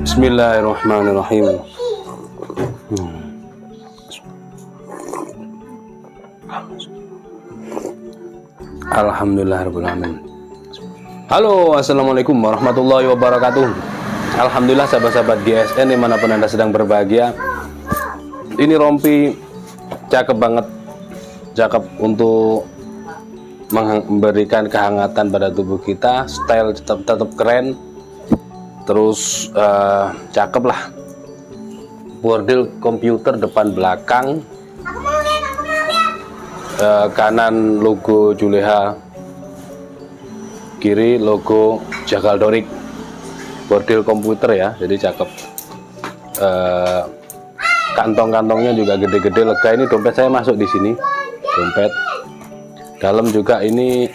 Bismillahirrahmanirrahim. Alhamdulillahirrahmanirrahim. Halo, assalamualaikum warahmatullahi wabarakatuh. Alhamdulillah sahabat-sahabat GSN dimanapun anda sedang berbahagia. Ini rompi cakep banget, cakep untuk memberikan kehangatan pada tubuh kita. Style tetap keren, terus cakep lah. Bordil komputer depan belakang, kanan logo Juleha, kiri logo Jagal Dorik. Bordil komputer ya, jadi cakep. Kantong-kantongnya juga gede-gede, lega. Ini dompet saya masuk di sini, dompet dalam juga ini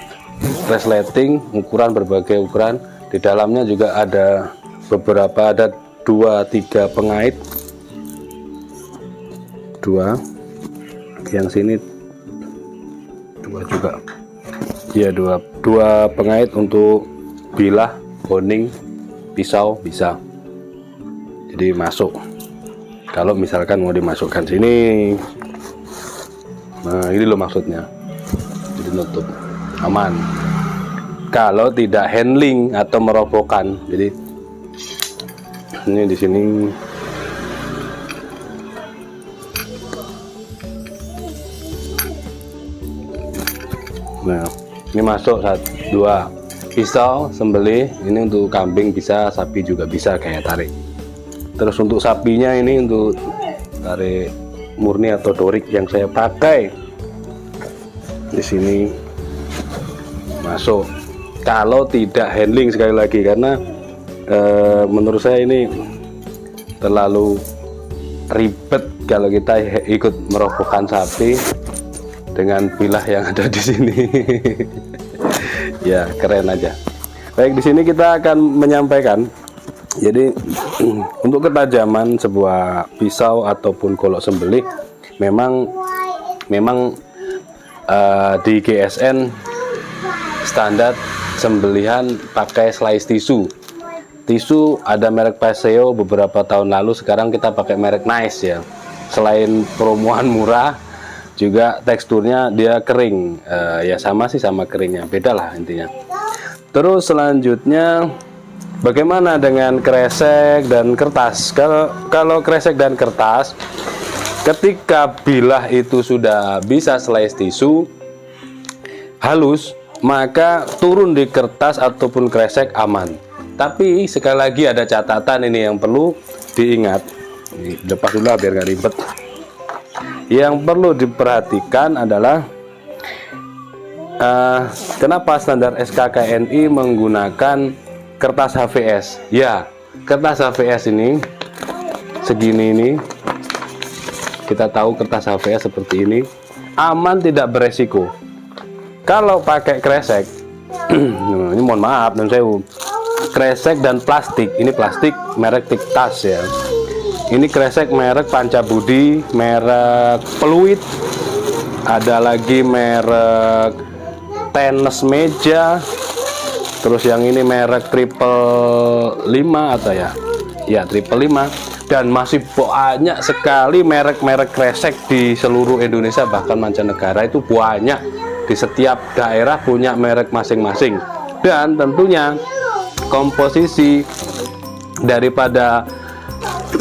resleting ukuran, berbagai ukuran. Di dalamnya juga ada beberapa, ada 2-3 pengait, 2 yang sini 2 juga ya, 2 pengait untuk bilah, boning, pisau bisa, jadi masuk kalau misalkan mau dimasukkan sini. Nah ini loh maksudnya, jadi nutup aman kalau tidak handling atau merobohkan. Jadi ini di sini nah ini masuk 1, 2 pisau sembelih. Ini untuk kambing bisa, sapi juga bisa kayak tarik. Terus untuk sapinya ini untuk tarik murni atau dorik yang saya pakai di sini masuk. Kalau tidak handling, sekali lagi, karena menurut saya ini terlalu ribet kalau kita ikut merobohkan sapi dengan bilah yang ada di sini. Ya keren aja. Baik, di sini kita akan menyampaikan. Jadi untuk ketajaman sebuah pisau ataupun golok sembelih memang di GSN standar sembelihan pakai slice tisu. Tisu ada merek Paseo beberapa tahun lalu, sekarang kita pakai merek Nice ya. Selain promoan murah, juga teksturnya dia kering, ya sama sih, sama keringnya, beda lah intinya. Terus selanjutnya bagaimana dengan kresek dan kertas? Kalau kresek dan kertas, ketika bilah itu sudah bisa slice tisu halus, maka turun di kertas ataupun kresek aman. Tapi sekali lagi ada catatan ini yang perlu diingat. Ini lepas dulu biar nggak ribet. Yang perlu diperhatikan adalah kenapa standar SKKNI menggunakan kertas HVS. Ya, kertas HVS ini segini ini, kita tahu kertas HVS seperti ini aman, tidak beresiko. Kalau pakai kresek ini mohon maaf dan saya kresek dan plastik, ini plastik merek Tiktas ya. Ini kresek merek Pancabudi, merek Peluit, ada lagi merek tenis meja, terus yang ini merek Triple 5 atau ya Triple 5, dan masih banyak sekali merek-merek kresek di seluruh Indonesia, bahkan mancanegara itu banyak. Di setiap daerah punya merek masing-masing, dan tentunya komposisi daripada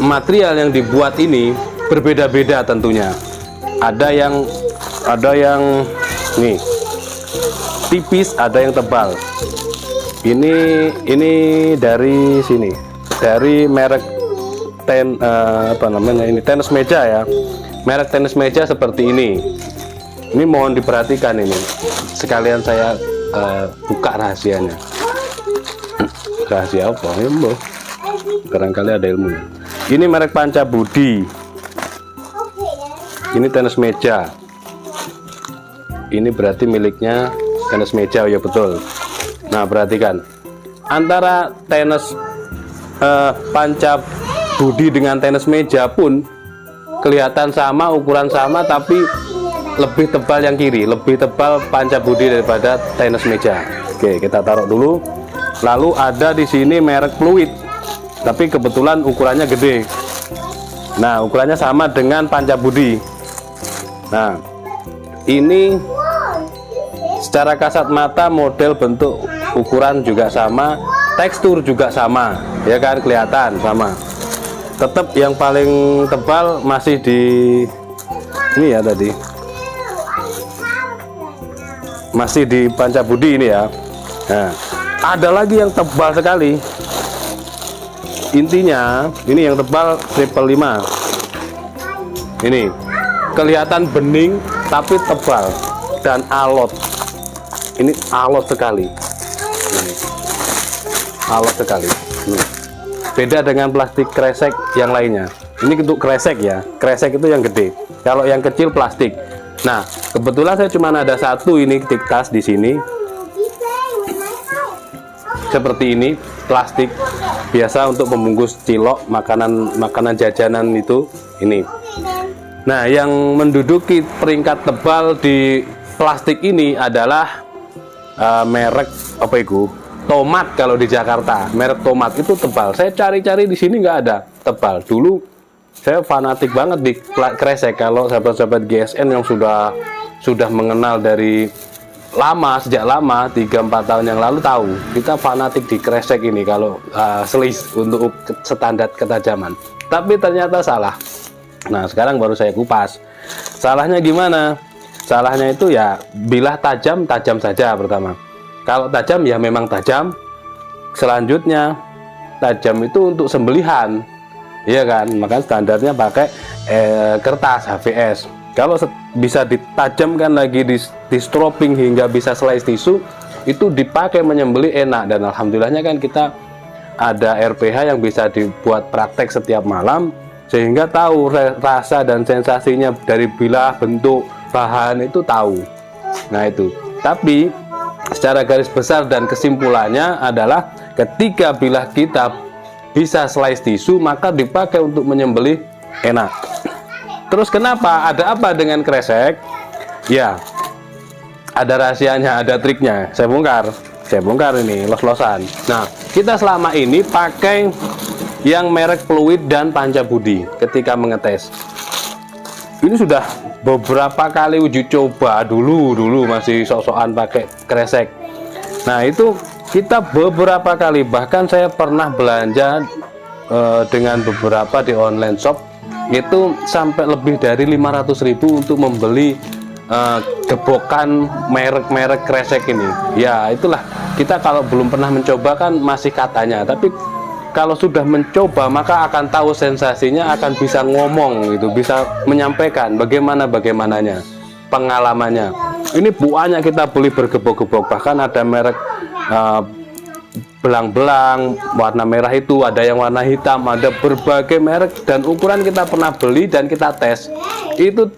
material yang dibuat ini berbeda-beda tentunya. Ada yang nih tipis, ada yang tebal. Ini dari sini, dari merek ini tenis meja ya. Merek tenis meja seperti ini. Ini mohon diperhatikan ini. Sekalian saya buka rahasianya. Rahasia apa? Ya, barangkali ada ilmunya. Ini merek Pancabudi. Ini tenis meja. Ini berarti miliknya tenis meja, ya betul. Nah perhatikan, antara tenis panca budi dengan tenis meja pun kelihatan sama, ukuran sama, tapi lebih tebal yang kiri, lebih tebal panca budi daripada tenis meja. Oke, kita taruh dulu. Lalu ada di sini merek Fluid, tapi kebetulan ukurannya gede. Nah, ukurannya sama dengan panca budi. Nah, ini secara kasat mata model, bentuk, ukuran juga sama, tekstur juga sama, ya kan, kelihatan sama. Tetap yang paling tebal masih di ini ya, tadi masih di panca budi ini ya. Nah, ada lagi yang tebal sekali. Intinya ini yang tebal 555. Ini kelihatan bening tapi tebal dan alot. Ini alot sekali. Ini alot sekali. Ini beda dengan plastik kresek yang lainnya. Ini untuk kresek ya, kresek itu yang gede. Kalau yang kecil plastik. Nah, kebetulan saya cuma ada satu ini tas di sini. Seperti ini, plastik biasa untuk membungkus cilok, makanan jajanan itu. Ini. Nah, yang menduduki peringkat tebal di plastik ini adalah merek apa itu? Tomat. Kalau di Jakarta, merek Tomat itu tebal. Saya cari-cari di sini nggak ada tebal. Dulu saya fanatik banget di kresek. Kalau sahabat-sahabat GSN yang sudah mengenal dari lama, sejak lama 3-4 tahun yang lalu tahu, kita fanatik di kresek ini kalau selis untuk standar ketajaman. Tapi ternyata salah. Nah, sekarang baru saya kupas. Salahnya gimana? Salahnya itu ya bilah tajam saja pertama. Kalau tajam ya memang tajam. Selanjutnya tajam itu untuk sembelihan, iya kan? Maka standarnya pakai kertas HVS. Kalau bisa ditajamkan lagi, di stropping hingga bisa slice tisu, itu dipakai menyembelih enak. Dan alhamdulillahnya kan kita ada RPH yang bisa dibuat praktek setiap malam, sehingga tahu rasa dan sensasinya dari bilah, bentuk, bahan itu tahu. Nah itu. Tapi secara garis besar dan kesimpulannya adalah ketika bilah kita bisa slice tisu, maka dipakai untuk menyembelih enak. Terus kenapa? Ada apa dengan kresek? Ya, ada rahasianya, ada triknya. Saya bongkar ini los-losan. Nah, kita selama ini pakai yang merek Fluid dan panca budi ketika mengetes. Ini sudah beberapa kali uji coba, dulu masih sok-sokan pakai kresek. Nah, itu kita beberapa kali, bahkan saya pernah belanja dengan beberapa di online shop, itu sampai lebih dari 500.000 untuk membeli gebokan merek-merek kresek ini. Ya, itulah, kita kalau belum pernah mencoba kan masih katanya, tapi kalau sudah mencoba maka akan tahu sensasinya, akan bisa ngomong gitu, bisa menyampaikan bagaimananya, pengalamannya. Ini banyak kita beli bergebok-gebok, bahkan ada merek belang-belang warna merah itu, ada yang warna hitam, ada berbagai merek dan ukuran kita pernah beli dan kita tes. Itu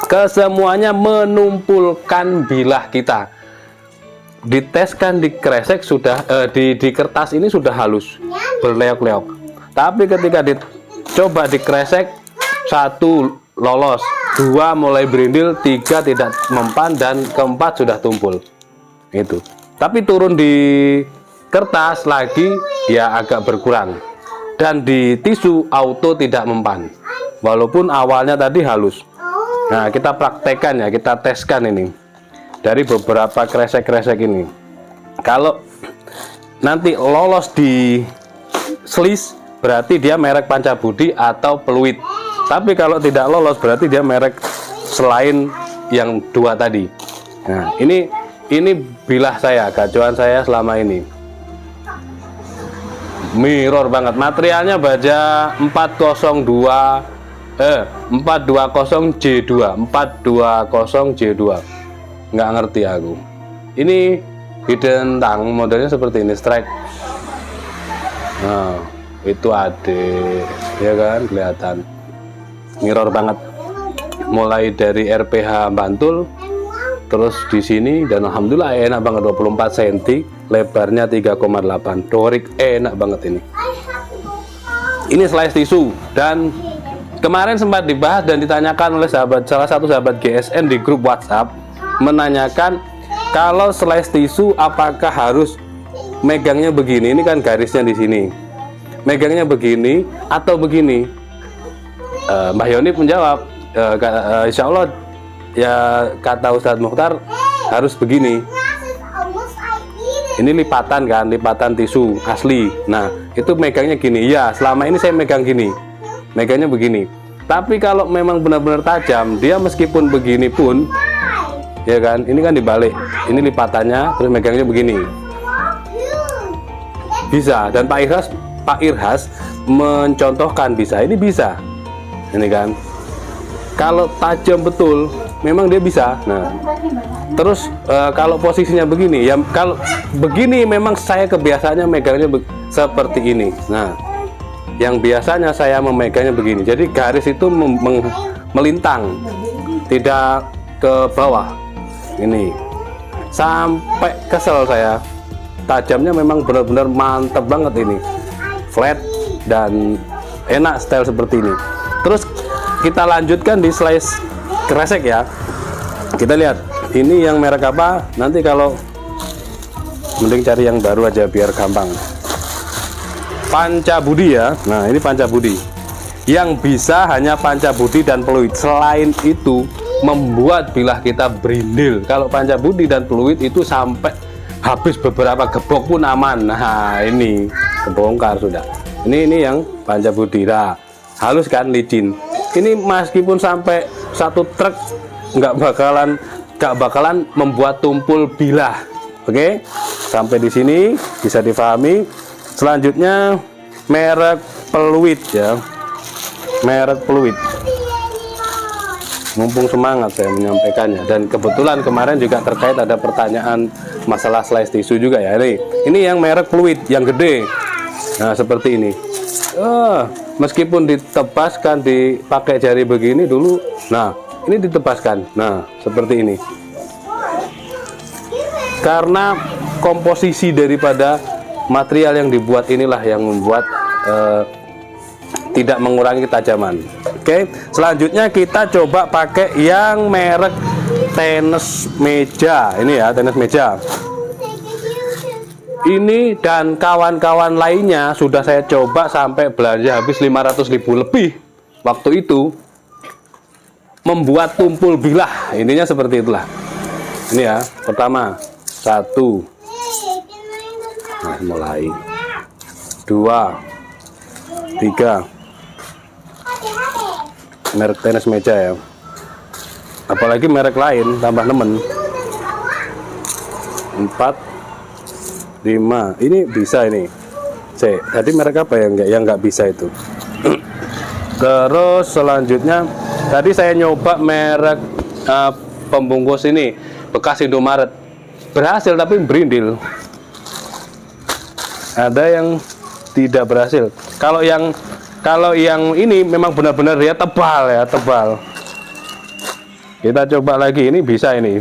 kesemuanya menumpulkan bilah kita. Diteskan di kresek sudah di kertas ini sudah halus, berleok-leok. Tapi ketika dicoba di kresek, 1 lolos, 2 mulai berindil, 3 tidak mempan, dan keempat sudah tumpul. Itu. Tapi turun di kertas lagi ya agak berkurang, dan di tisu auto tidak mempan, walaupun awalnya tadi halus. Nah, kita praktekkan ya, kita teskan ini dari beberapa kresek-kresek ini. Kalau nanti lolos di slice, berarti dia merek panca budi atau Fluid. Tapi kalau tidak lolos, berarti dia merek selain yang 2 tadi. Nah, ini bilah saya, gacuan saya selama ini. Mirror banget, materialnya baja 420J2, nggak ngerti aku. Ini hidden tang, modelnya seperti ini, strike. Nah, itu ada, ya kan, kelihatan mirror banget. Mulai dari RPH Bantul, Terus di sini, dan alhamdulillah enak banget, 24 cm, lebarnya 3,8. Dorik enak banget ini. Ini slice tisu, dan kemarin sempat dibahas dan ditanyakan oleh salah satu sahabat GSN di grup WhatsApp, menanyakan kalau slice tisu apakah harus megangnya begini. Ini kan garisnya di sini, megangnya begini atau begini. Mbah Yoni menjawab, insya Allah ya kata Ustadz Mukhtar harus begini. Ini lipatan kan, lipatan tisu asli. Nah, itu megangnya gini. Ya, selama ini saya megang gini, megangnya begini. Tapi kalau memang benar-benar tajam, dia meskipun begini pun, ya kan, ini kan dibalik. Ini lipatannya, terus megangnya begini. Bisa. Dan Pak Irhas mencontohkan bisa. Ini bisa. Ini kan. Kalau tajam betul, memang dia bisa. Nah, terus kalau posisinya begini, ya kalau begini memang saya kebiasaannya megangnya seperti ini. Nah, yang biasanya saya memegangnya begini. Jadi garis itu melintang, tidak ke bawah. Ini sampai kesel saya. Tajamnya memang benar-benar mantap banget ini, flat dan enak style seperti ini. Terus kita lanjutkan di slice kresek ya. Kita lihat ini yang merek apa, nanti kalau mending cari yang baru aja biar gampang. Pancabudi ya. Nah, ini Pancabudi. Yang bisa hanya Pancabudi dan Pluit. Selain itu membuat bilah kita berindil. Kalau Pancabudi dan Pluit itu sampai habis beberapa gebok pun aman. Nah, ini kebongkar sudah. Ini yang Pancabudi. Nah, halus kan, licin. Ini meskipun sampai satu truk nggak bakalan membuat tumpul bilah. Oke, sampai di sini bisa difahami. Selanjutnya merek Pluit ya, merek Pluit. Mumpung semangat saya menyampaikannya, dan kebetulan kemarin juga terkait ada pertanyaan masalah slice tisu juga ya. Ini yang merek Pluit yang gede. Nah, seperti ini. Meskipun ditebaskan, dipakai jari begini dulu. Nah, ini ditebaskan. Nah, seperti ini. Karena komposisi daripada material yang dibuat inilah yang membuat tidak mengurangi ketajaman. Oke, selanjutnya kita coba pakai yang merek tenis meja. Ini ya, tenis meja. Ini dan kawan-kawan lainnya sudah saya coba sampai belanja habis 500.000 lebih waktu itu, membuat tumpul bilah. Ininya seperti itulah. Ini ya, pertama 1, nah, mulai 2, 3, merek tenis meja ya, apalagi merek lain tambah nemen. 4, 5, ini bisa ini. Tadi merek apa yang nggak bisa itu. Terus selanjutnya tadi saya nyoba merek pembungkus ini bekas Indomaret, berhasil tapi berindil. Ada yang tidak berhasil. Kalau yang ini memang benar-benar dia tebal ya, tebal. Kita coba lagi, ini bisa ini.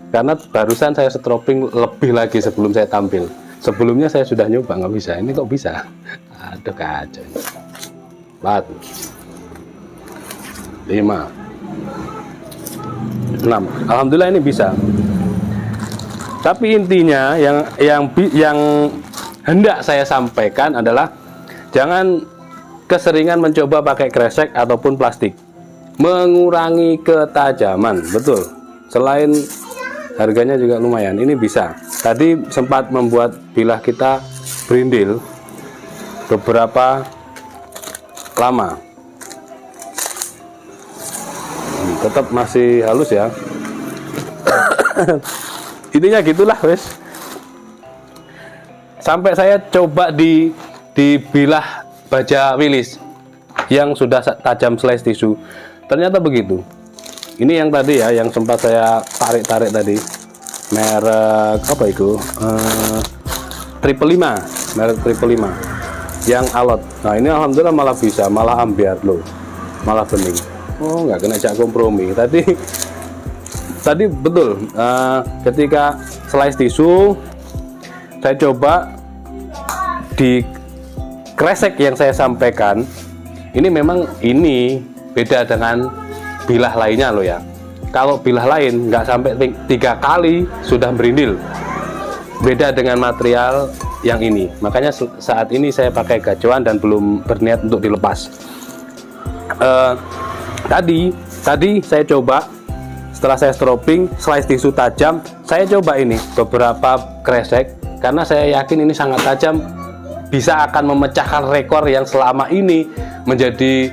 Karena barusan saya stropping lebih lagi sebelum saya tampil. Sebelumnya saya sudah nyoba nggak bisa. Ini kok bisa? Aduh, kacau. 4, 5, 6. Alhamdulillah ini bisa. Tapi intinya yang hendak saya sampaikan adalah jangan keseringan mencoba pakai kresek ataupun plastik. Mengurangi ketajaman, betul. Selain harganya juga lumayan, ini bisa. Tadi sempat membuat bilah kita berindil beberapa lama. Tetap masih halus ya. Intinya gitulah wes. Sampai saya coba di bilah baja wilis yang sudah tajam slice tisu, ternyata begitu. Ini yang tadi ya, yang sempat saya tarik-tarik tadi, merek apa itu? 555, merek 555 yang alot. Nah, ini alhamdulillah malah bisa, malah ambiar loh, malah bening. Oh, nggak kena jak kompromi. Tadi tadi betul, ketika slice tisu saya coba di kresek yang saya sampaikan, ini memang ini beda dengan bilah lainnya loh ya. Kalau bilah lain nggak sampai 3 kali sudah berindil, beda dengan material yang ini. Makanya saat ini saya pakai gacuan dan belum berniat untuk dilepas. Tadi saya coba, setelah saya stropping slice tisu tajam, saya coba ini beberapa kresek karena saya yakin ini sangat tajam, bisa akan memecahkan rekor yang selama ini menjadi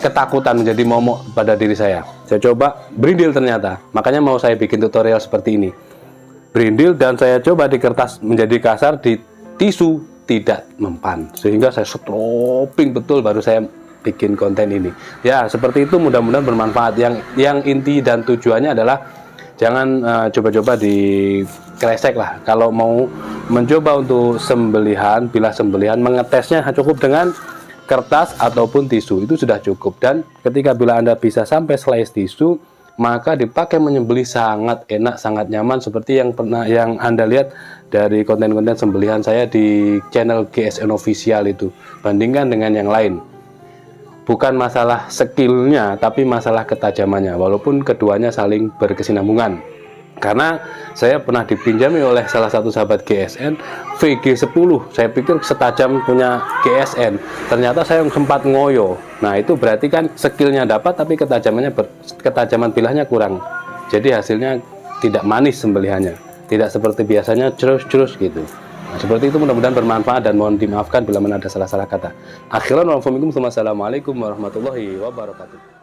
ketakutan, menjadi momok pada diri saya. Saya coba berindil ternyata, makanya mau saya bikin tutorial seperti ini. Berindil dan saya coba di kertas menjadi kasar, di tisu tidak mempan, sehingga saya stropping betul baru saya bikin konten ini. Ya seperti itu, mudah-mudahan bermanfaat. Yang inti dan tujuannya adalah jangan coba-coba di kresek lah. Kalau mau mencoba untuk sembelihan, bilah sembelihan, mengetesnya cukup dengan kertas ataupun tisu, itu sudah cukup. Dan ketika bila Anda bisa sampai slice tisu, maka dipakai menyembelih sangat enak, sangat nyaman, seperti yang Anda lihat dari konten-konten sembelihan saya di channel GSN Official itu. Bandingkan dengan yang lain. Bukan masalah skillnya, tapi masalah ketajamannya, walaupun keduanya saling berkesinambungan. Karena saya pernah dipinjami oleh salah satu sahabat GSN VG10, saya pikir setajam punya GSN, ternyata saya sempat ngoyo. Nah itu berarti kan skillnya dapat, tapi ketajaman bilahnya kurang, jadi hasilnya tidak manis sembelihannya, tidak seperti biasanya cerus-cerus gitu. Nah, seperti itu, mudah-mudahan bermanfaat dan mohon dimaafkan bila mana ada salah-salah kata. Akhiran, wassalamualaikum warahmatullahi wabarakatuh.